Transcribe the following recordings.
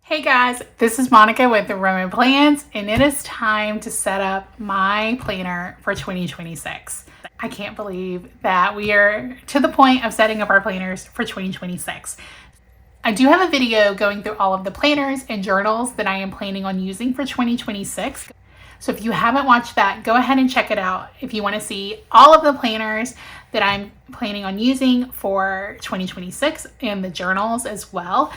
Hey guys, this is Monica with the romoplans, and it is time to set up my planner for 2026. I can't believe that we are to the point of setting up our planners for 2026. I do have a video going through all of the planners and journals that I am planning on using for 2026. So if you haven't watched that, go ahead and check it out if you want to see all of the planners that I'm planning on using for 2026 and the journals as well.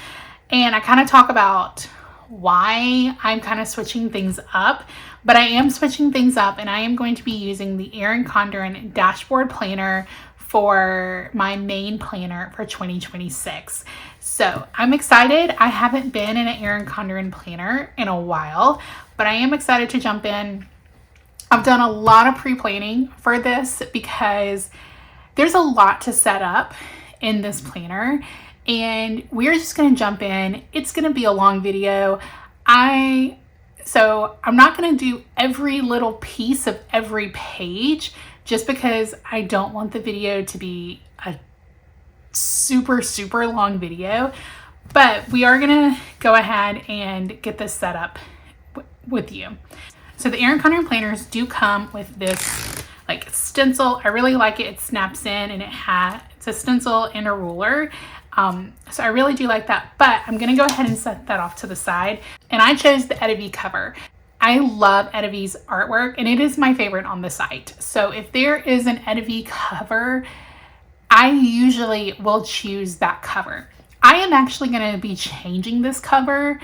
And I kind of talk about why I'm kind of switching things up, but I am switching things up and I am going to be using the Erin Condren dashboard planner for my main planner for 2026. So I'm excited. I haven't been in an Erin Condren planner in a while, but I am excited to jump in. I've done a lot of pre-planning for this because there's a lot to set up in this planner. And we're just going to jump in. It's going to be a long video. So I'm not going to do every little piece of every page just because I don't want the video to be a super long video. But we are going to go ahead and get this set up with you. So the Erin Condren planners do come with this like stencil. I really like it. It snaps in and it's a stencil and a ruler. So I really do like that, but I'm going to go ahead and set that off to the side. And I chose the Eddie cover. I love Eddie's artwork and it is my favorite on the site. So if there is an Eddie cover, I usually will choose that cover. I am actually going to be changing this cover.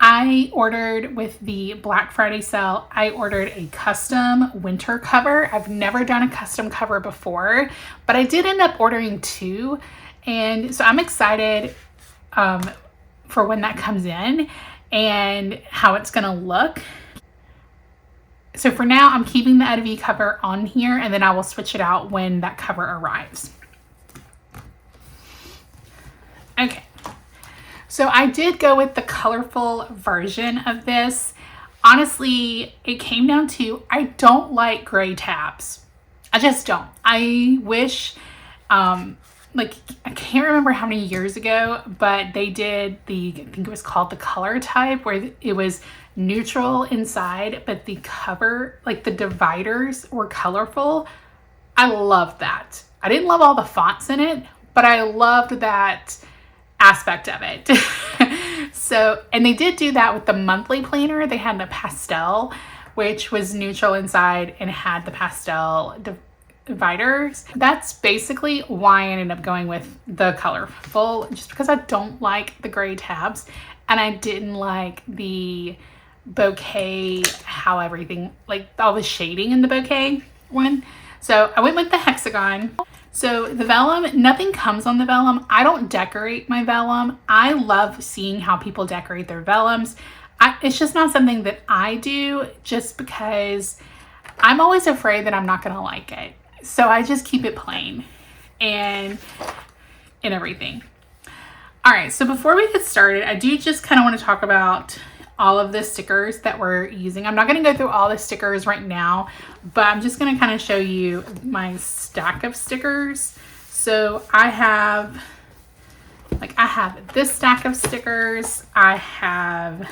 I ordered with the Black Friday sale, I ordered a custom winter cover. I've never done a custom cover before, but I did end up ordering two. And so I'm excited for when that comes in and how it's going to look. So for now, I'm keeping the Eddie cover on here and then I will switch it out when that cover arrives. Okay. So I did go with the colorful version of this. Honestly, it came down to I don't like gray tabs. I just don't. I wish... like I can't remember how many years ago, but they did I think it was called the color type where it was neutral inside, but the cover, like the dividers were colorful. I loved that. I didn't love all the fonts in it, but I loved that aspect of it. So, and they did do that with the monthly planner. They had the pastel, which was neutral inside and had the pastel dividers. That's basically why I ended up going with the colorful, just because I don't like the gray tabs and I didn't like the bouquet, how everything, like all the shading in the bouquet one. So I went with the hexagon. So the vellum, nothing comes on the vellum. I don't decorate my vellum. I love seeing how people decorate their vellums. It's just not something that I do just because I'm always afraid that I'm not going to like it. So I just keep it plain and everything. All right, so before we get started, I do just kind of want to talk about all of the stickers that we're using. I'm not going to go through all the stickers right now, but I'm just going to kind of show you my stack of stickers. So I have this stack of stickers. I have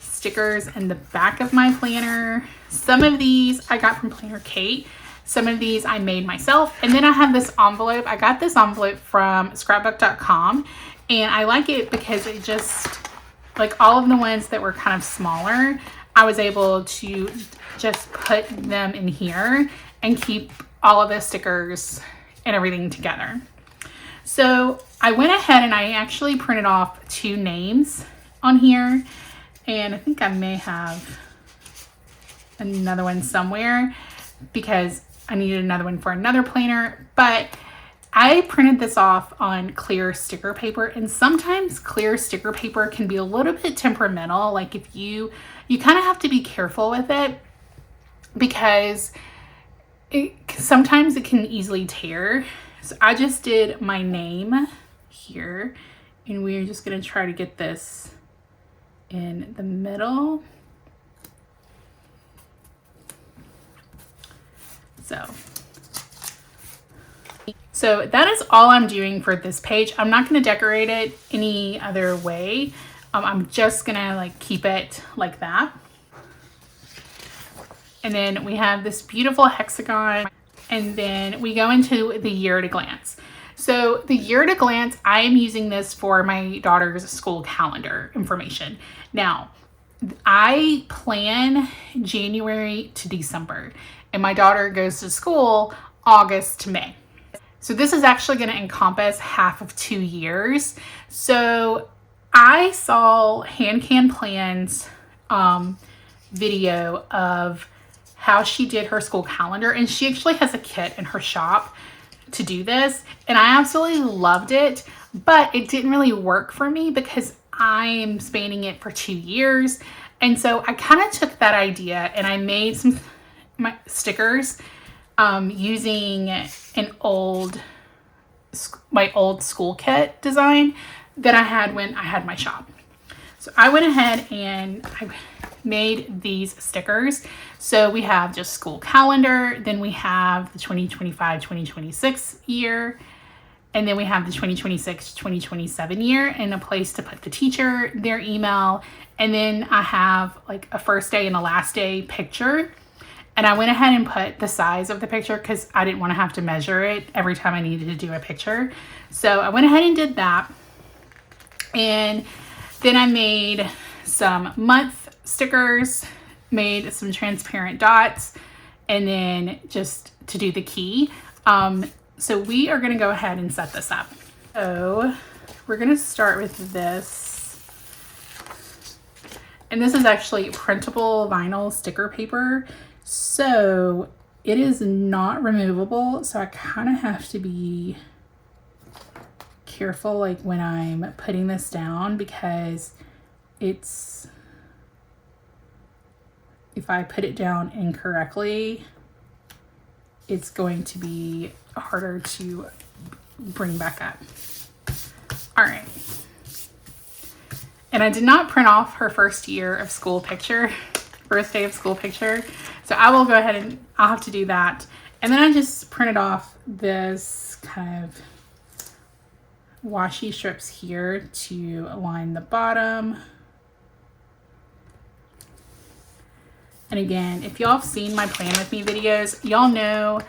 stickers in the back of my planner. Some of these I got from Planner Kate. Some of these I made myself. And then I have this envelope. I got this envelope from scrapbook.com and I like it because it just, like all of the ones that were kind of smaller, I was able to just put them in here and keep all of the stickers and everything together. So I went ahead and I actually printed off 2 names on here. And I think I may have another one somewhere because I needed another one for another planner, but I printed this off on clear sticker paper, and sometimes clear sticker paper can be a little bit temperamental. Like if you kind of have to be careful with it because sometimes it can easily tear. So I just did my name here and we're just going to try to get this in the middle. So that is all I'm doing for this page. I'm not going to decorate it any other way. I'm just gonna like keep it like that. And then we have this beautiful hexagon, and then we go into the year at a glance. So the year at a glance, I am using this for my daughter's school calendar information. Now, I plan January to December, and my daughter goes to school August to May. So this is actually going to encompass half of 2 years. So I saw Hand Can Plan's video of how she did her school calendar, and she actually has a kit in her shop to do this, and I absolutely loved it, but it didn't really work for me because I'm spanning it for 2 years. And so I kind of took that idea and I made my stickers using my old school kit design that I had when I had my shop. So I went ahead and I made these stickers. So we have just school calendar, then we have the 2025-2026 year, and then we have the 2026-2027 year, and a place to put the teacher, their email, and then I have like a first day and a last day picture. And I went ahead and put the size of the picture because I didn't want to have to measure it every time I needed to do a picture. So I went ahead and did that. And then I made some month stickers, made some transparent dots, and then just to do the key. So we are going to go ahead and set this up. So we're going to start with this. And this is actually printable vinyl sticker paper. So it is not removable. So I kind of have to be careful like when I'm putting this down, because if I put it down incorrectly, it's going to be harder to bring back up. All right. And I did not print off her first day of school picture. So I will go ahead and I'll have to do that. And then I just printed off this kind of washi strips here to align the bottom. And again, if y'all have seen my Plan With Me videos, y'all know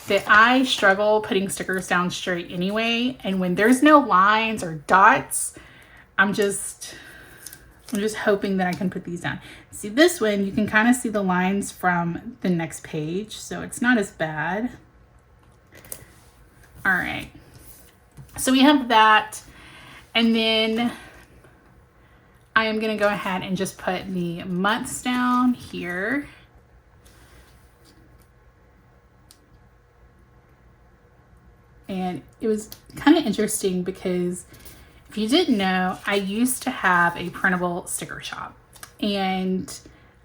that I struggle putting stickers down straight anyway. And when there's no lines or dots, I'm just hoping that I can put these down. See, this one, you can kind of see the lines from the next page, so it's not as bad. All right. So we have that. And then I am going to go ahead and just put the months down here. And it was kind of interesting because if you didn't know, I used to have a printable sticker shop, and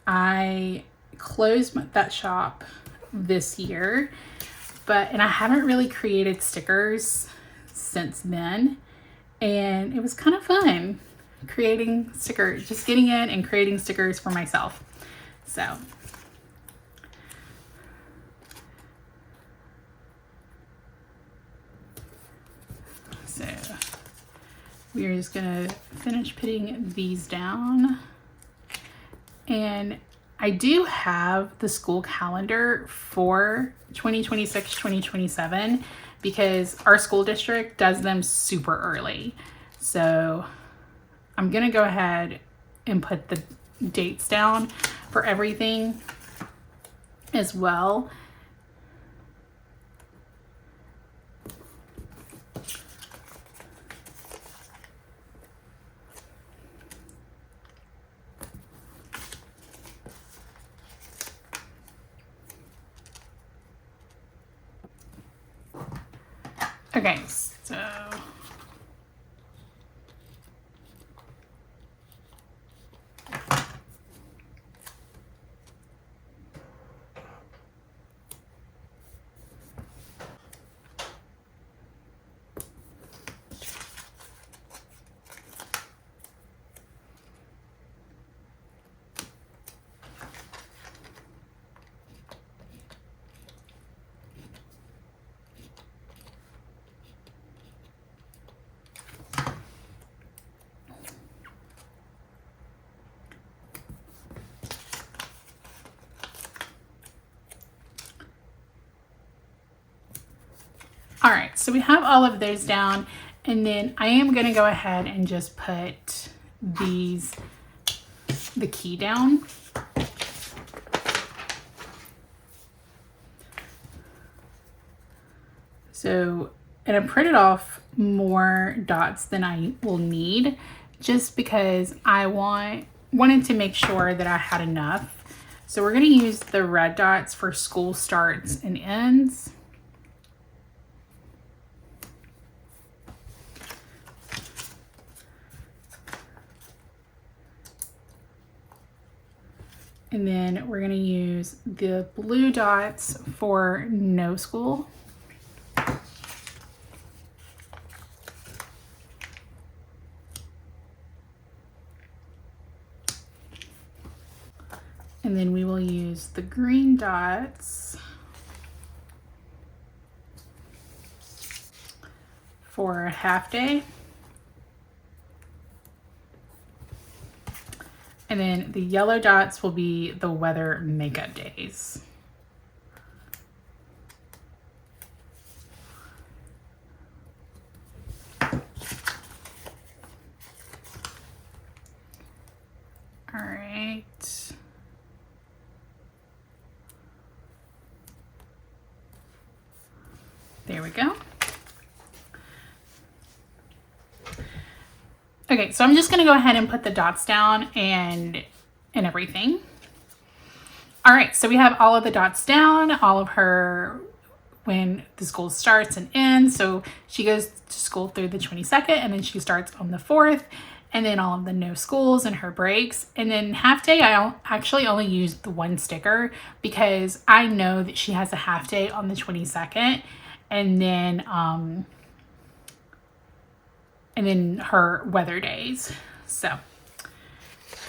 I closed that shop this year, and I haven't really created stickers since then. And it was kind of fun creating stickers, just getting in and creating stickers for myself. So we are just gonna finish putting these down. And I do have the school calendar for 2026-2027 because our school district does them super early. So I'm gonna go ahead and put the dates down for everything as well. Okay, so All right, so we have all of those down, and then I am gonna go ahead and just put the key down. So, and I printed off more dots than I will need, just because I wanted to make sure that I had enough. So we're gonna use the red dots for school starts and ends. And then we're gonna use the blue dots for no school. And then we will use the green dots for a half day. And then the yellow dots will be the weather makeup days. All right. There we go. Okay, so I'm just gonna go ahead and put the dots down and everything. All right, so we have all of the dots down, all of her when the school starts and ends. So she goes to school through the 22nd, and then she starts on the 4th, and then all of the no schools and her breaks. And then half day, I actually only used the one sticker because I know that she has a half day on the 22nd, and then her weather days. So,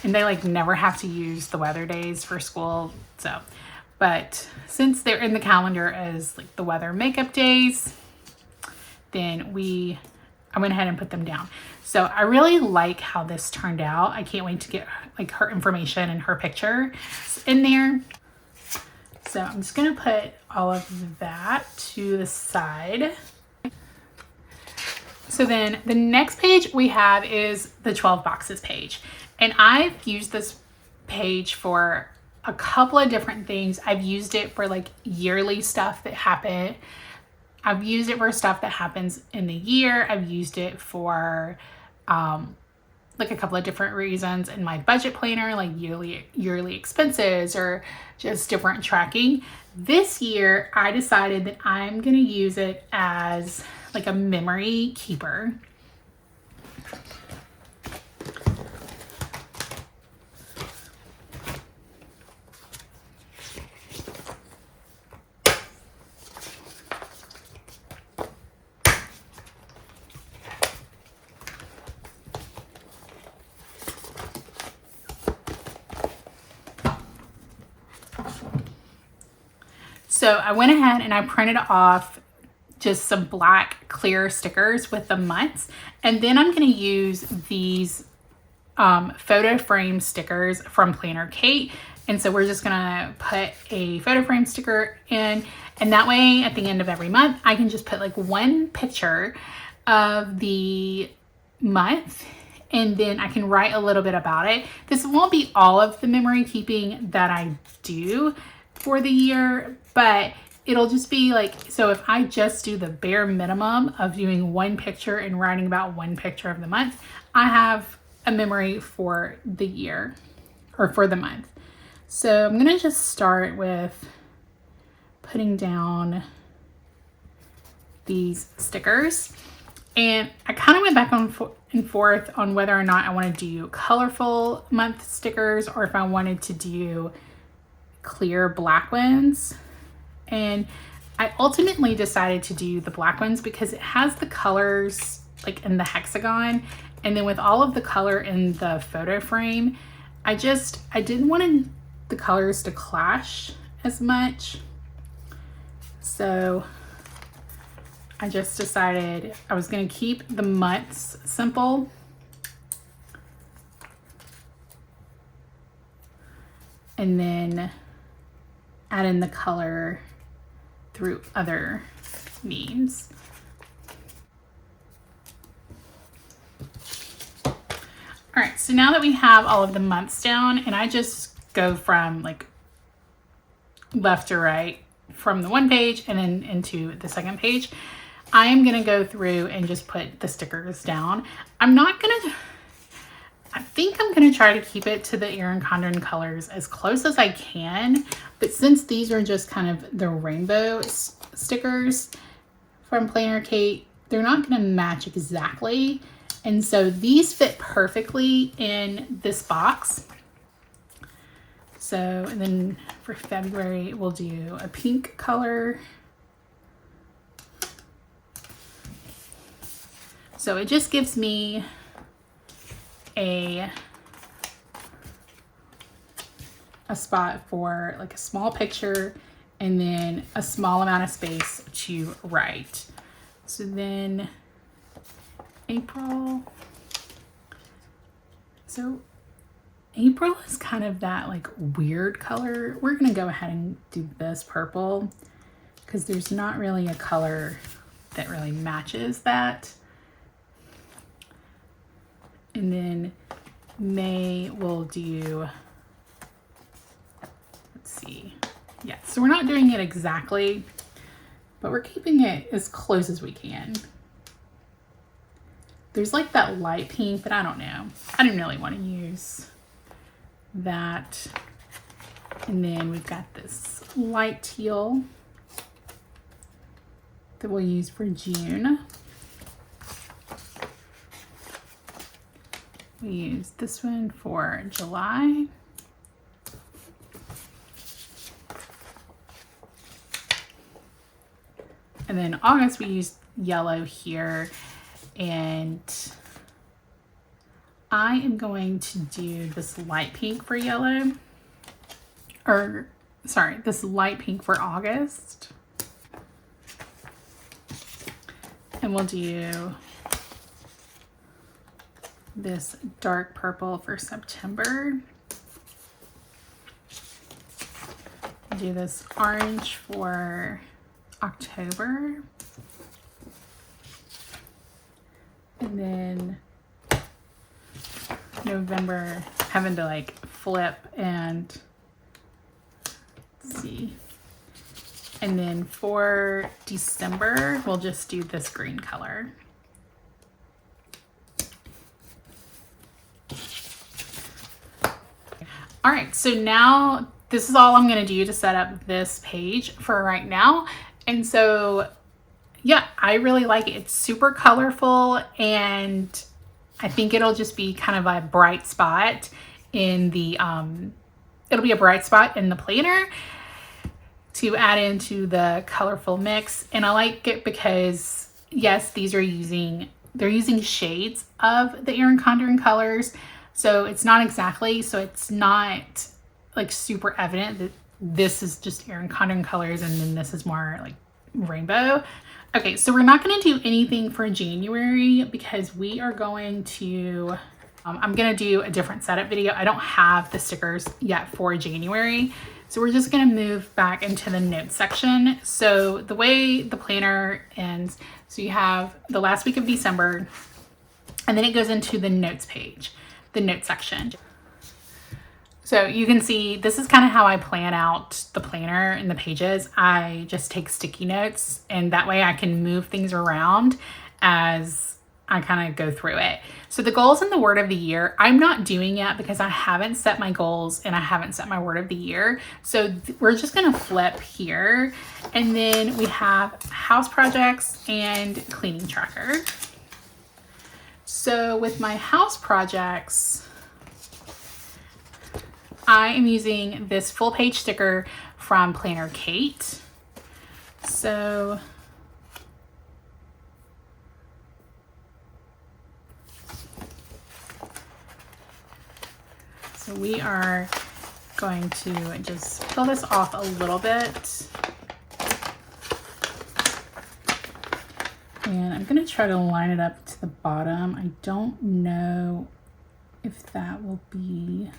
and they like never have to use the weather days for school. So, but since they're in the calendar as like the weather makeup days, then I went ahead and put them down. So I really like how this turned out. I can't wait to get like her information and her picture in there. So I'm just gonna put all of that to the side. So then the next page we have is the 12 boxes page. And I've used this page for a couple of different things. I've used it for like yearly stuff that happened. I've used it for stuff that happens in the year. I've used it for like a couple of different reasons in my budget planner, like yearly expenses or just different tracking. This year, I decided that I'm gonna use it as like a memory keeper. So I went ahead and I printed off just some black clear stickers with the months. And then I'm going to use these photo frame stickers from Planner Kate. And so we're just going to put a photo frame sticker in. And that way at the end of every month, I can just put like one picture of the month. And then I can write a little bit about it. This won't be all of the memory keeping that I do for the year, but it'll just be like, so if I just do the bare minimum of doing one picture and writing about one picture of the month, I have a memory for the year or for the month. So I'm gonna just start with putting down these stickers. And I kind of went back and forth on whether or not I want to do colorful month stickers or if I wanted to do clear black ones. And I ultimately decided to do the black ones because it has the colors like in the hexagon, and then with all of the color in the photo frame, I didn't want the colors to clash as much. So I just decided I was going to keep the months simple. And then add in the color through other means. All right, so now that we have all of the months down, and I just go from like left to right from the one page and then into the second page, I am gonna go through and just put the stickers down. I think I'm gonna try to keep it to the Erin Condren colors as close as I can, but since these are just kind of the rainbow stickers from Planner Kate, they're not gonna match exactly. And so these fit perfectly in this box. So, and then for February, we'll do a pink color. So it just gives me a spot for like a small picture and then a small amount of space to write. So then April. So April is kind of that like weird color. We're gonna go ahead and do this purple because there's not really a color that really matches that. And then May we'll do, let's see. Yeah, so we're not doing it exactly, but we're keeping it as close as we can. There's like that light pink, but I don't know. I didn't really want to use that. And then we've got this light teal that we'll use for June. We use this one for July. And then August we used yellow here. And I am going to do this light pink for yellow, or sorry, this light pink for August. And we'll do this dark purple for September. Do this orange for October. And then November, having to like flip and let's see. And then for December, we'll just do this green color. All right, so now this is all I'm gonna do to set up this page for right now. And so yeah, I really like it. It's super colorful, and I think it'll just be kind of a bright spot in the, it'll be a bright spot in the planner to add into the colorful mix. And I like it because, yes, they're using shades of the Erin Condren colors. So it's not like super evident that this is just Erin Condren colors and then this is more like rainbow. Okay, so we're not going to do anything for January because we are going to, I'm going to do a different setup video. I don't have the stickers yet for January. So we're just going to move back into the notes section. So the way the planner ends, so you have the last week of December, and then it goes into the notes page, the notes section. So you can see this is kind of how I plan out the planner and the pages. I just take sticky notes, and that way I can move things around as I kind of go through it. So the goals and the word of the year, I'm not doing yet because I haven't set my goals and I haven't set my word of the year. So we're just going to flip here. And then we have house projects and cleaning tracker. So with my house projects, I am using this full page sticker from Planner Kate. So we are going to just peel this off a little bit. And I'm going to try to line it up to the bottom. I don't know if that will be...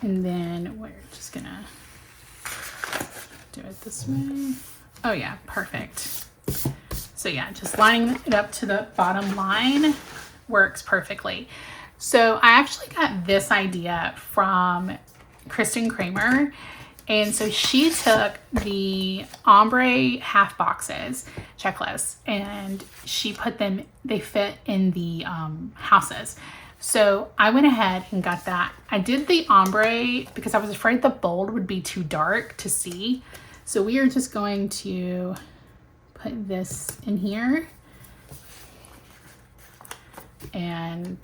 And then we're just gonna do it this way. Oh yeah, perfect. So yeah, just lining it up to the bottom line works perfectly. So I actually got this idea from Kristen Kramer. And so she took the ombre half boxes checklist and she put them, they fit in the houses. So I went ahead and got that. I did the ombre because I was afraid the bold would be too dark to see. So we are just going to put this in here. And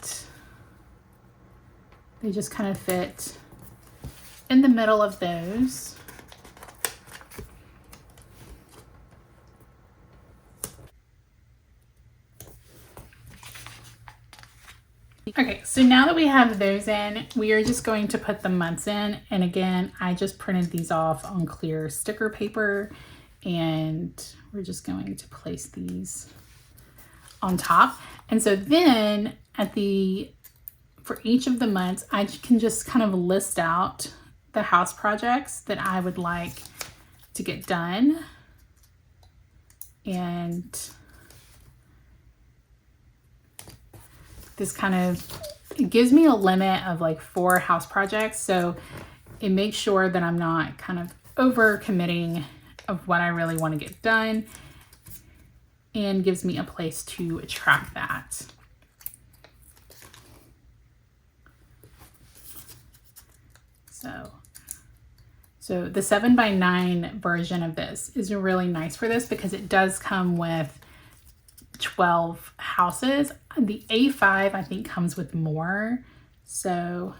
they just kind of fit in the middle of those. Okay, so now that we have those in, we are just going to put the months in. And again, I just printed these off on clear sticker paper and we're just going to place these on top. And so then for each of the months, I can just kind of list out the house projects that I would like to get done. And this kind of, it gives me a limit of like 4 house projects. So it makes sure that I'm not kind of over committing of what I really want to get done and gives me a place to track that. So the 7x9 version of this is really nice for this because it does come with 12 houses. The A5 I think comes with more. So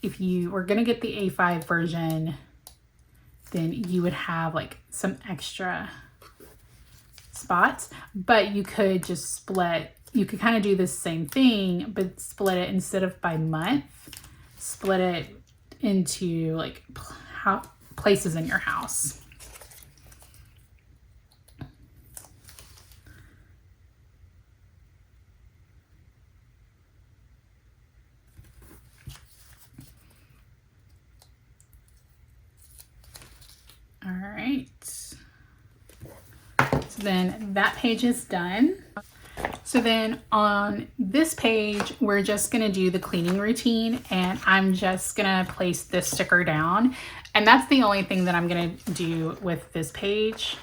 if you were gonna get the A5 version, then you would have like some extra spots, but you could just split. You could kind of do the same thing, but split it instead of by month, split it into like places in your house. All right. So then that page is done. So then on this page, we're just gonna do the cleaning routine and I'm just gonna place this sticker down. And that's the only thing that I'm gonna do with this page.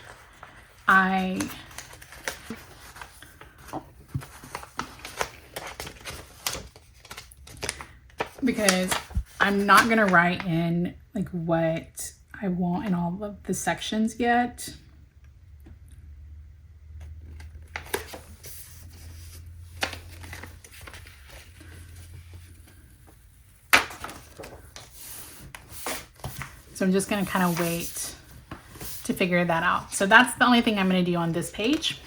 Because I'm not gonna write in like what I want in all of the sections yet. So I'm just going to kind of wait to figure that out. So that's the only thing I'm going to do on this page.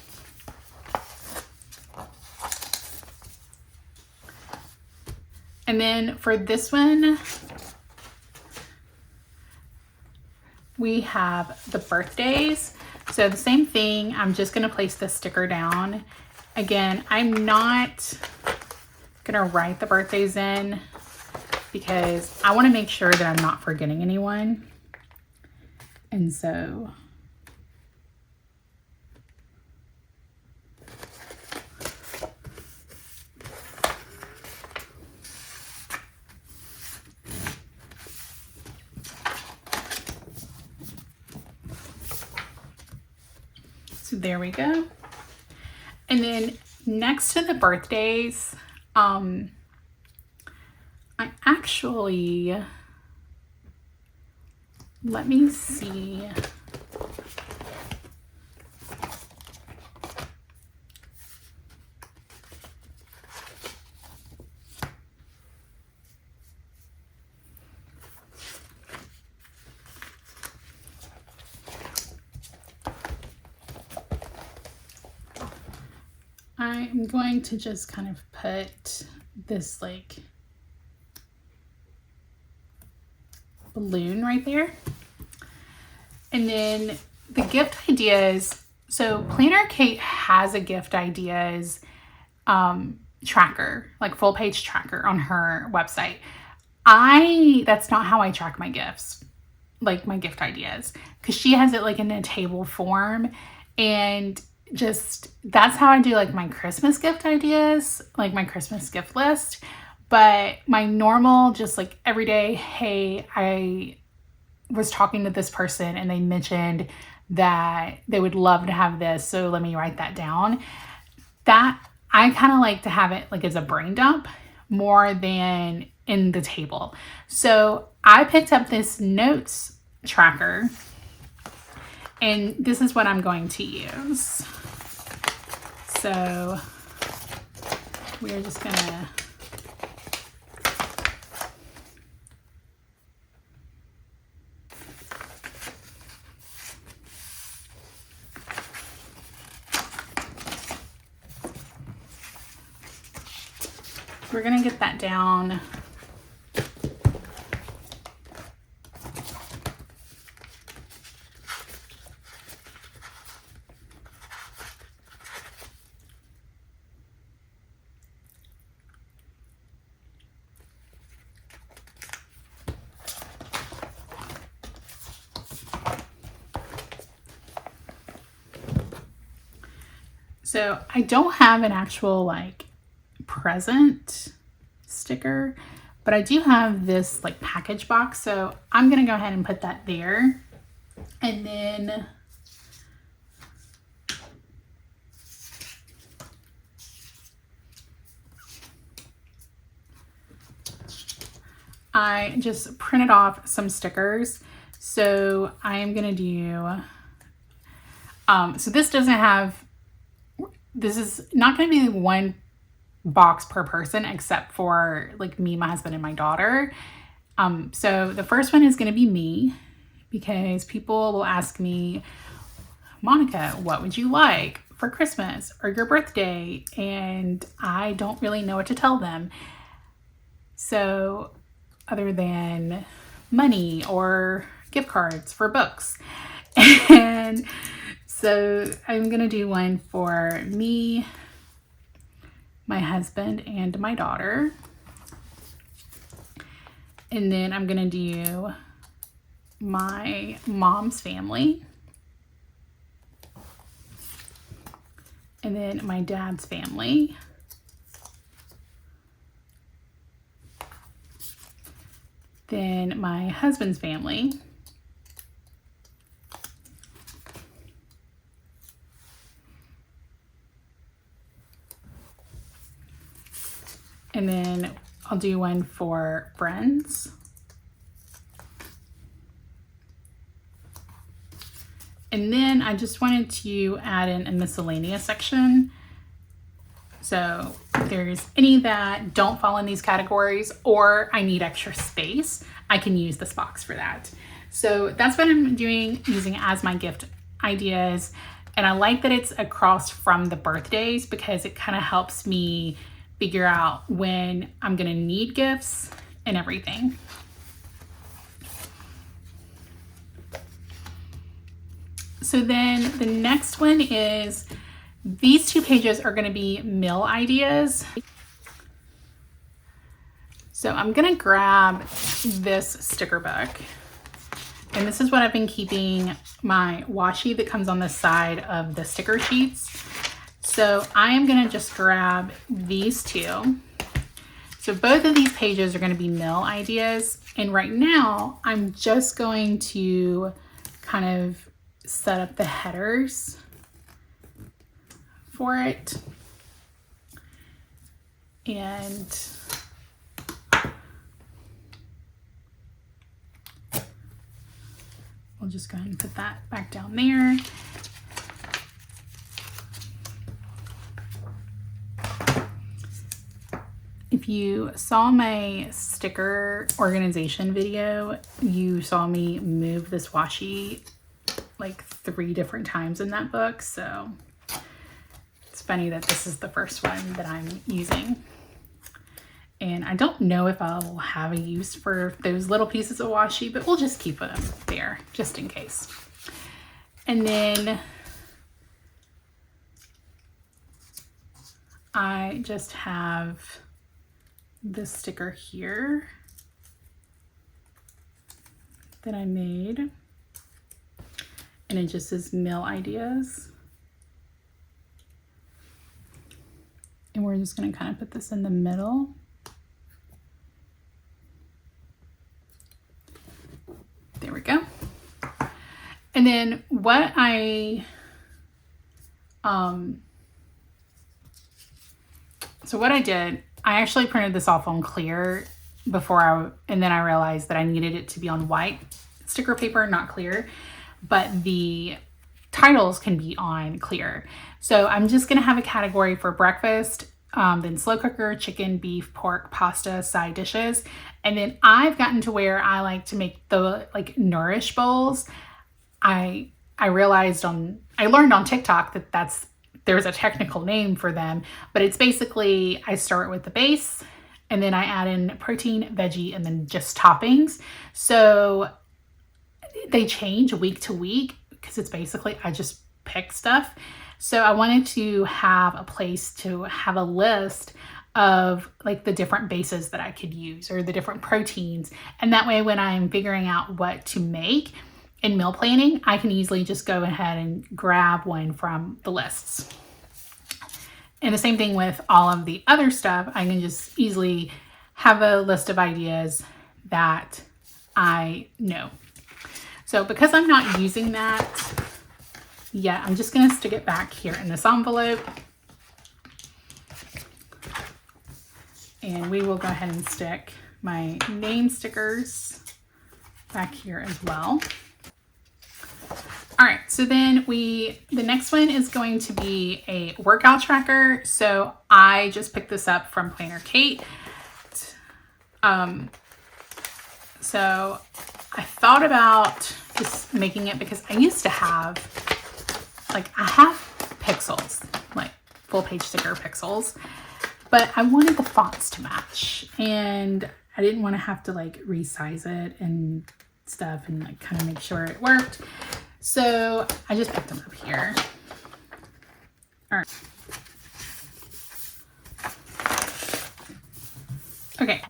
And then for this one, we have the birthdays. So the same thing, I'm just going to place the sticker down. Again, I'm not going to write the birthdays in because I want to make sure that I'm not forgetting anyone. And so there we go. And then next to the birthdays, I actually, let me see. I'm going to just kind of put this like balloon right there. And then the gift ideas. So Planner Kate has a gift ideas tracker, like full page tracker on her website. That's not how I track my gifts. like my gift ideas, because she has it like in a table form, and just that's how I do like my Christmas gift ideas, like my Christmas gift list. But my normal, just like everyday, hey, I was talking to this person and they mentioned that they would love to have this, so let me write that down. That I kind of like to have it like as a brain dump more than in the table. So I picked up this notes tracker, and this is what I'm going to use. So we're just gonna get that down. So I don't have an actual like present sticker, but I do have this like package box. So I'm going to go ahead and put that there. And then I just printed off some stickers. So I am going to do, so this is not going to be one box per person except for like me, my husband, and my daughter. So the first one is going to be me, because people will ask me, Monica, what would you like for Christmas or your birthday? And I don't really know what to tell them. So other than money or gift cards for books. And so I'm going to do one for me, my husband, and my daughter. And then I'm going to do my mom's family. And then my dad's family. Then my husband's family. And then I'll do one for friends. And then I just wanted to add in a miscellaneous section. So if there's any that don't fall in these categories, or I need extra space, I can use this box for that. So that's what I'm doing, using as my gift ideas. And I like that it's across from the birthdays, because it kind of helps me figure out when I'm gonna need gifts and everything. So then the next one is, these two pages are gonna be meal ideas. So I'm gonna grab this sticker book, and this is what I've been keeping my washi that comes on the side of the sticker sheets. So I am gonna just grab these two. So both of these pages are gonna be meal ideas. And right now I'm just going to kind of set up the headers for it. And we'll just go ahead and put that back down there. If you saw my sticker organization video, you saw me move this washi like 3 different times in that book. So it's funny that this is the first one that I'm using. And I don't know if I'll have a use for those little pieces of washi, but we'll just keep them there just in case. And then I just have this sticker here. that I made. And it just says meal ideas. And we're just going to kind of put this in the middle. There we go. And then what I, so what I did, I actually printed this off on clear and then I realized that I needed it to be on white sticker paper, not clear, but the titles can be on clear. So I'm just going to have a category for breakfast, then slow cooker, chicken, beef, pork, pasta, side dishes. And then I've gotten to where I like to make the like nourish bowls. I learned on TikTok that there's a technical name for them, but it's basically I start with the base and then I add in protein, veggie, and then just toppings. So they change week to week because it's basically I just pick stuff. So I wanted to have a place to have a list of like the different bases that I could use or the different proteins. And that way when I'm figuring out what to make in meal planning, I can easily just go ahead and grab one from the lists. And the same thing with all of the other stuff. I can just easily have a list of ideas that I know. So because I'm not using that yet, I'm just going to stick it back here in this envelope. And we will go ahead and stick my name stickers back here as well. All right, so then the next one is going to be a workout tracker. So I just picked this up from Planner Kate. So I thought about just making it because I used to have, I have pixels, like full page sticker pixels, but I wanted the fonts to match and I didn't want to have to like resize it and stuff and like kind of make sure it worked. So I just picked them up here. All right. Okay.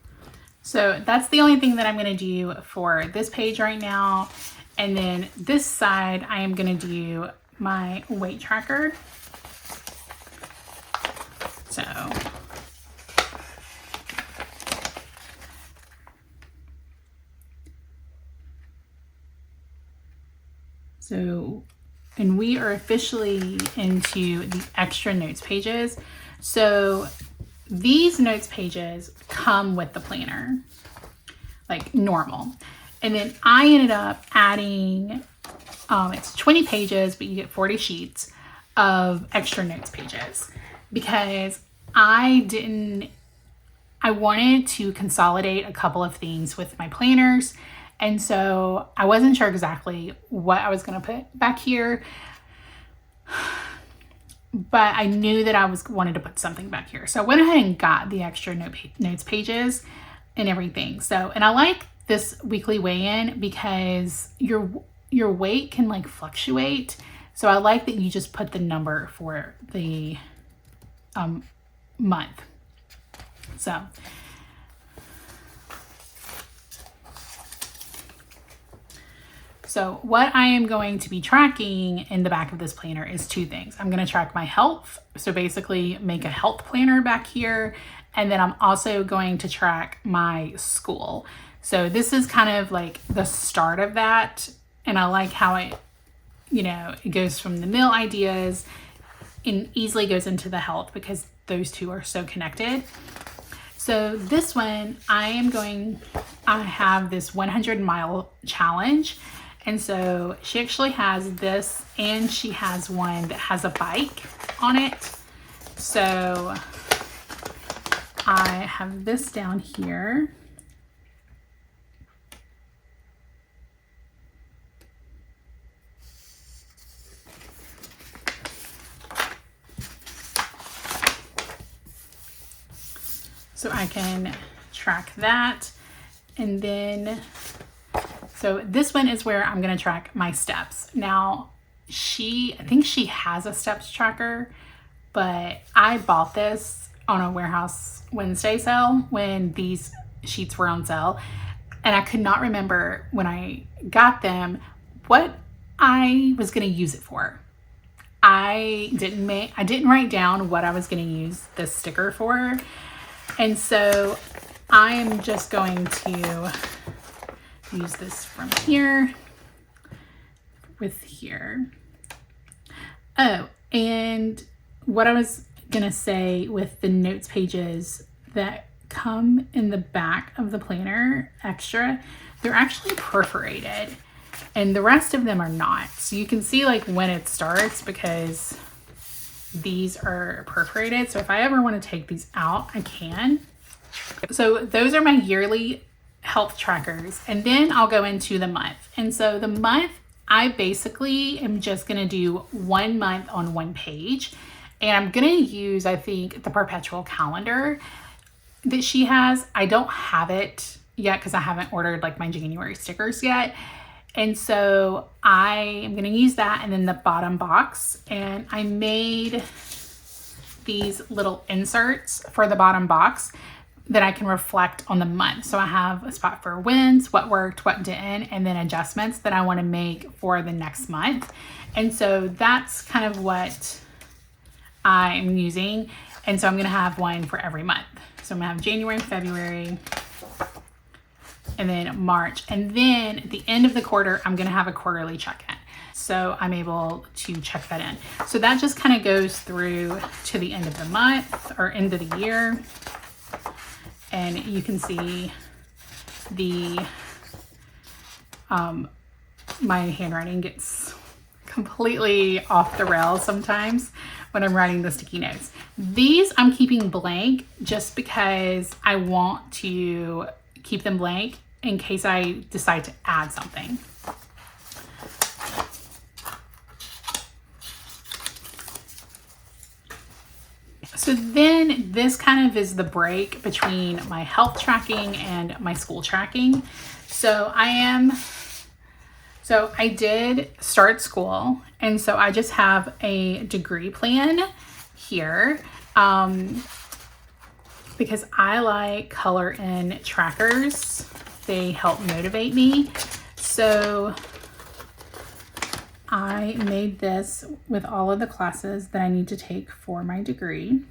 So that's the only thing that I'm going to do for this page right now. And then this side, I am going to do my weight tracker. And we are officially into the extra notes pages. So these notes pages come with the planner, like normal. And then I ended up adding, it's 20 pages, but you get 40 sheets of extra notes pages because I wanted to consolidate a couple of things with my planners. And so I wasn't sure exactly what I was going to put back here, but I knew that I wanted to put something back here. So I went ahead and got the extra notes pages and everything. So, and I like this weekly weigh-in because your weight can like fluctuate. So I like that you just put the number for the month. So what I am going to be tracking in the back of this planner is two things. I'm going to track my health. So basically make a health planner back here. And then I'm also going to track my school. So this is kind of like the start of that. And I like how it goes from the meal ideas and easily goes into the health because those two are so connected. So this one, I have this 100-mile challenge. And so she actually has this and she has one that has a bike on it. So I have this down here. So I can track that. And then so this one is where I'm going to track my steps. Now, I think she has a steps tracker, but I bought this on a Warehouse Wednesday sale when these sheets were on sale. and I could not remember when I got them what I was going to use it for. I didn't write down what I was going to use this sticker for. And so I'm just going to use this from here with here. Oh, and what I was going to say with the notes pages that come in the back of the planner extra, they're actually perforated and the rest of them are not. So you can see like when it starts because these are perforated. So if I ever want to take these out, I can. So those are my yearly health trackers. And then I'll go into the month. And so the month, I basically am just going to do 1 month on one page. And I'm going to use, I think, the perpetual calendar that she has. I don't have it yet because I haven't ordered like my January stickers yet. And so I am going to use that and then the bottom box. And I made these little inserts for the bottom box that I can reflect on the month. So I have a spot for wins, what worked, what didn't, and then adjustments that I want to make for the next month. And so that's kind of what I'm using. And so I'm going to have one for every month. So I'm going to have January, February, and then March. And then at the end of the quarter, I'm going to have a quarterly check-in. So I'm able to check that in. So that just kind of goes through to the end of the month or end of the year. And you can see the, my handwriting gets completely off the rails sometimes when I'm writing the sticky notes. These I'm keeping blank just because I want to keep them blank in case I decide to add something. So then this kind of is the break between my health tracking and my school tracking. So I did start school, and so I just have a degree plan here because I like color in trackers. They help motivate me. So I made this with all of the classes that I need to take for my degree.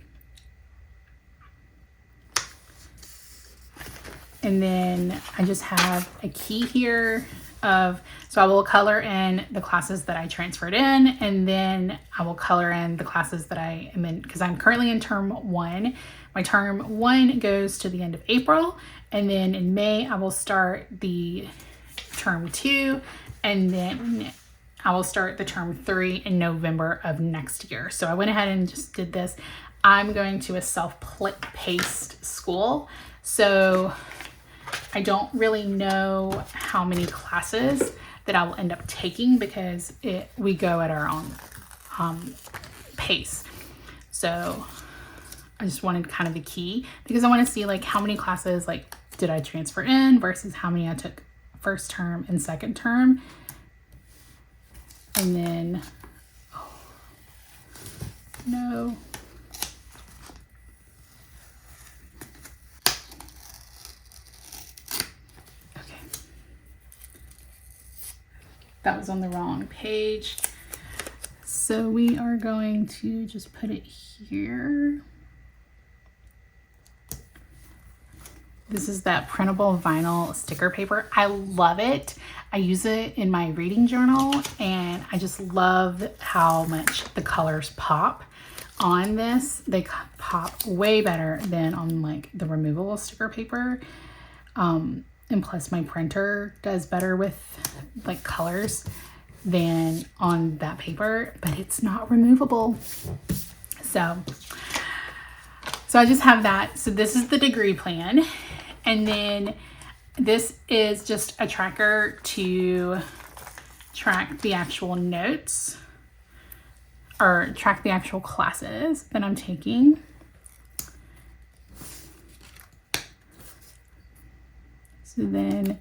And then I just have a key here so I will color in the classes that I transferred in, and then I will color in the classes that I am in, because I'm currently in term 1. My term 1 goes to the end of April, and then in May I will start the term 2, and then I will start the term 3 in November of next year. So I went ahead and just did this. I'm going to a self-paced school, so I don't really know how many classes that I will end up taking because we go at our own pace. So I just wanted kind of the key because I want to see like how many classes like did I transfer in versus how many I took first term and second term. And then, oh, no. That was on the wrong page. So we are going to just put it here. This is that printable vinyl sticker paper. I love it. I use it in my reading journal, and I just love how much the colors pop on this. They pop way better than on like the removable sticker paper. And plus my printer does better with like colors than on that paper, but it's not removable. So I just have that. So this is the degree plan. And then this is just a tracker to track the actual notes or track the actual classes that I'm taking. So then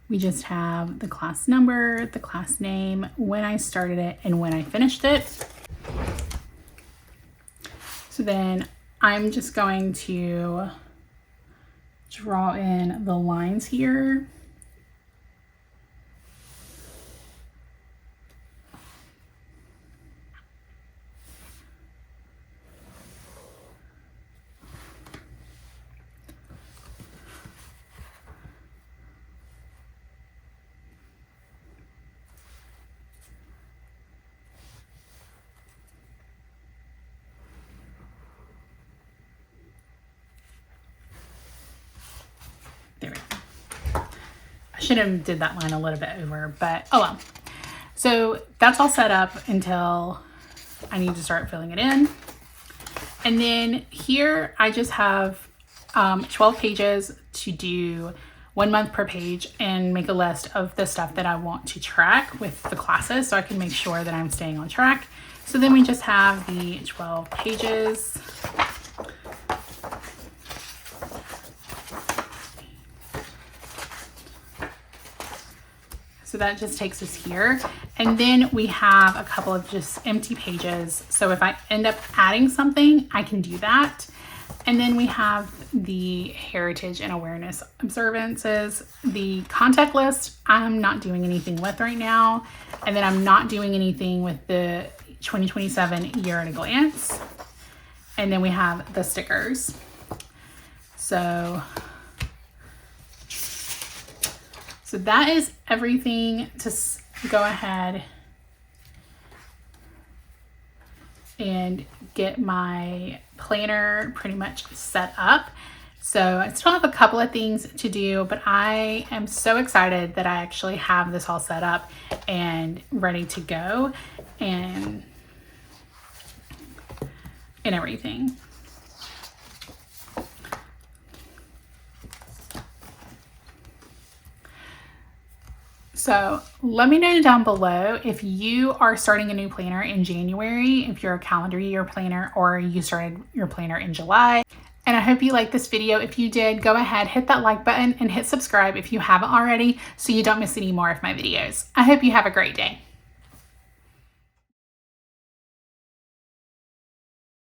we just have the class number, the class name, when I started it, and when I finished it. So then I'm just going to draw in the lines here. should have did that line a little bit over, but oh well. So that's all set up until I need to start filling it in. And then here I just have 12 pages to do 1 month per page and make a list of the stuff that I want to track with the classes so I can make sure that I'm staying on track. So then we just have the 12 pages. So that just takes us here. And then we have a couple of just empty pages. So if I end up adding something, I can do that. And then we have the heritage and awareness observances. The contact list, I'm not doing anything with right now. And then I'm not doing anything with the 2027 year at a glance. And then we have the stickers. So that is everything to go ahead and get my planner pretty much set up. So I still have a couple of things to do, but I am so excited that I actually have this all set up and ready to go and everything. So let me know down below if you are starting a new planner in January, if you're a calendar year planner, or you started your planner in July. And I hope you liked this video. If you did, go ahead, hit that like button and hit subscribe if you haven't already so you don't miss any more of my videos. I hope you have a great day.